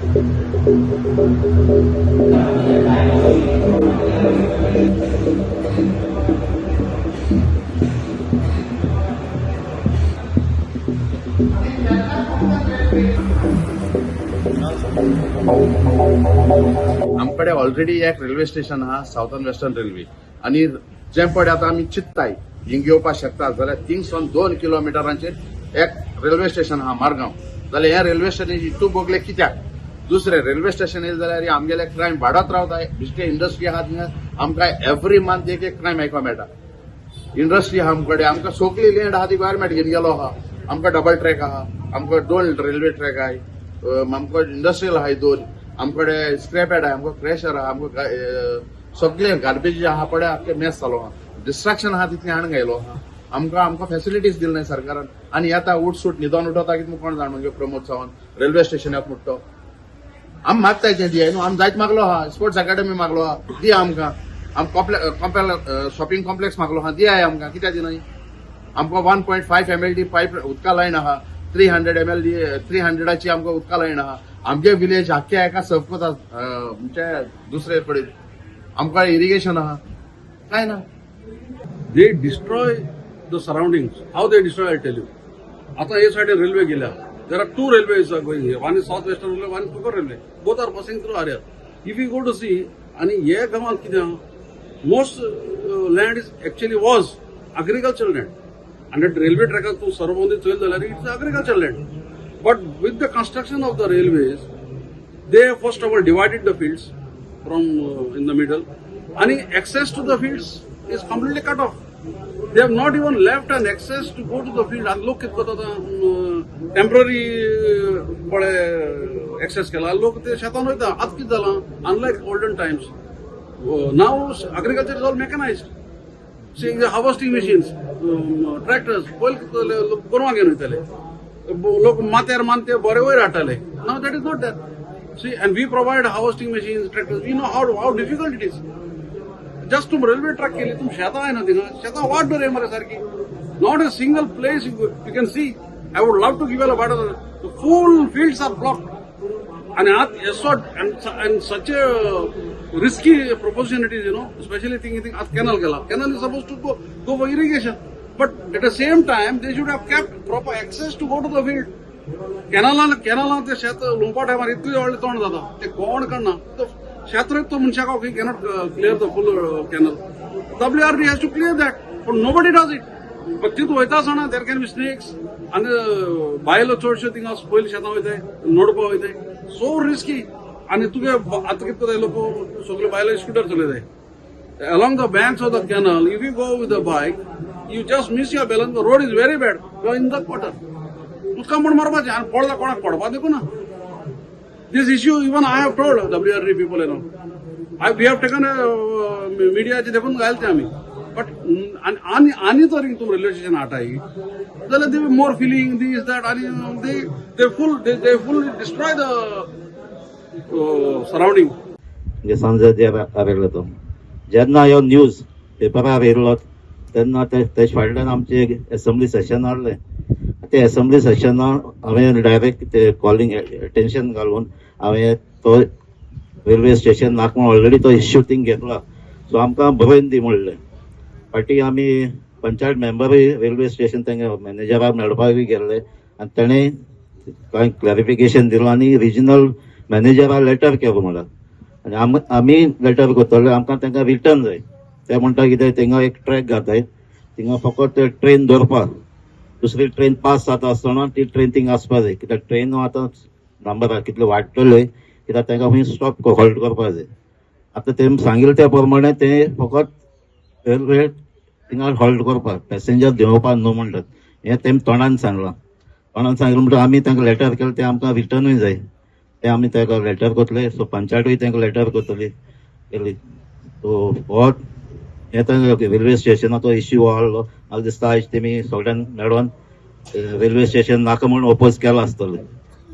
आमकडे already एक railway station हा southern western railway आणि जे पडे आता आम्ही चित्ताय हिंग येवपाक शकता जाल्यार थिंगसून 2 किलोमिटरांचेर एक रेल्वे स्टेशन हा मारगांव. जाल्यार ह्या रेल्वे स्टेशनाची तू बोगले कित्याक दुसरे रेल्वे स्टेशन येयले जाल्यार आमगेले क्रायम वाडत रावताय. बिश्टे इंडस्ट्री आहा थिंगा आमकां एव्हरी मंथ एक क्रायम आयकूंक मेळटा. इंडस्ट्री आहा आमकडे आमकां सगळी लँड आहा ती गव्हर्नमेंट घेवन गेलो आहा. आमकां डबल ट्रॅक आहा, आमकां 2 रेल्वे ट्रॅक आहाय, आमकां इंडस्ट्रियल आहाय 2, आमकडे स्क्रॅप यार्ड आहा, आमकां क्रॅशर आहा, आमकां सगळे गार्बेज आहा पळय आख्खे मेस चालू आहा. डिस्ट्रॅक्शन आहा तितलें हाण गायलो आहा. आमकां फॅसिलिटीज दिल नाही सरकारान आनी येता उठसूट न्हिदोन उठोता कितें कोण जाण प्रमोद सावंत रेल्वे स्टेशनाक मुट्टो. आमी मागताय तें दियाय न्हू. आमी जायत मागलो आहा, स्पोर्ट्स अकॅडमी मागलो आहा, दिया आमकां. शॉपिंग कॉम्प्लेक्स मागलो आहा, दियाय आमकां. कित्याक दिनाय? आमकां 1.5 MLD पायप उदका लायन आहा, 300 MLD 300ची आमकां उदका लायन आहा. आमगे विलेज आख्खे हाका सर्व कोता म्हणजे दुसरे कडेन आमकां इरिगेशन आहा, काय ना. They destroy the surroundings. How they destroy, I'll tell you. आता हे साइड रेल्वे गेल्या. There are 2 railways are going here. One is South Western Railway, one is Kuppam Railway. Both are passing through area. If you go to see, आणि हे गावात कितें most land is actually was agricultural land. And that railway track to surround the soil जाल्यार it's agricultural land. But with the construction of the railways, they first of all divided the fields from in the middle, and access to the fields is completely cut off. They have not even left an access to go to the field. And लोक कितें करतात temporary पळय access केला. लोक ते शेतान वयता. आतां कितें जालां, unlike olden times, now agriculture is all mechanized. See the harvesting machines, tractors. पयलीं कितें जालें, लोक गोरवां घेवन वयताले. लोक माथ्यार मानते बरे वयर हाडटाले. Now that is not there. See, and we provide harvesting machines, tractors. We know how difficult it is. Just to railway track केली, तुम शेतां आहे ना थिंगा, शेतां वाट रे मरे सारकी. Not a single place you can see. I would love to give you a better. The full fields are blocked. And such a risky proposition it is, especially thinking at canal gala. Canal is supposed to go for irrigation. But at the same time, they should have kept proper access to go to the field. कॅनलान ते शेत लुंपा टायमार इतलें व्हडलें तोंड जाता. ते कोण करना. शेत रोयता तो मनशाक ही cannot clear the full canal. WRB has to clear that. But nobody does it. But तितून वयता आसतना देर कॅन बी स्नेक्स आनी बायलो चडश्यो थिंगा पयलीं शेतां वयताय, नोडपा वयताय. So risky. आनी तुगे आतां कितें करताय लोक सगळे बायलो scooter चलयताय. Along the banks of the canal, if you go with a bike, you just miss your balance. The road is very bad. You are in the water. तुका म्हण मारपाचें आनी पडला कोणाक पडपा देखू ना. This issue even I have told WRD people, we have taken मिडियाचे देखून घालते आमी. बट आनी तरी तुम रेल्वे स्टेशन हाटाय जाल्यार दे मोर फिलिंग दीस दॅट आनी दे फुल डिस्ट्रॉय द सराउंडिंग. म्हणजे सांजे आयलो तो जेन्ना ह्यो न्यूज पेपरार येयलो तेन्ना तेजे फाटल्यान आमचे असेंब्ली सेशन आहलें. ते असेंब्ली सेशनान हांवें डायरेक्ट ते कॉलिंग अटेन्शन घालून हांवें तो रेल्वे स्टेशन नाका म्हूण ऑलरेडी तो इश्यू थिंग घेतला. सो आमकां बरोवन दी म्हणलें. फाटीं आमी पंचायत मेंबरूय रेल्वे स्टेशन तेंगे मॅनेजराक मेळपाकूय गेल्ले आनी तेणें कांय क्लॅरिफिकेशन दिलें आनी रिजनल मॅनेजराक लेटर केलो म्हणून. आनी आमी लेटर करतले आमकां तांकां रिटर्न जाय. ते म्हणटा कितें थिंगा एक ट्रॅक घाताय, थिंगा फकत ट्रेन दवरपाक. दुसरी ट्रेन पास जाता आसतना ती ट्रेन थिंगा आसपाक जाय. कित्याक ट्रेन आतां नंबर कितले वाडटले कित्याक तांकां खंय स्टॉप हॉल्ट करपाक जाय. आतां तें सांगिल्लें त्या प्रमाणे ते फकत रेल्वे थिंगा हॉल्ट करपाक, पॅसेंजर देंवोवपाक न्हू म्हणटात. हें तें तोंडान सांगलां म्हणटा आमी तांकां लेटर केलें तें आमकां रिटर्नूय जाय. तें आमी ताका लेटर करतले. सो पंचायतूय तांकां लेटर करतली केली. सो हो हें रेल्वे स्टेशनाचो इश्यू आहलो. म्हाका दिसता आयज तेमी सगळ्यान मेळोन रेल्वे स्टेशन नाका म्हणून ओपोज केला आसतलें.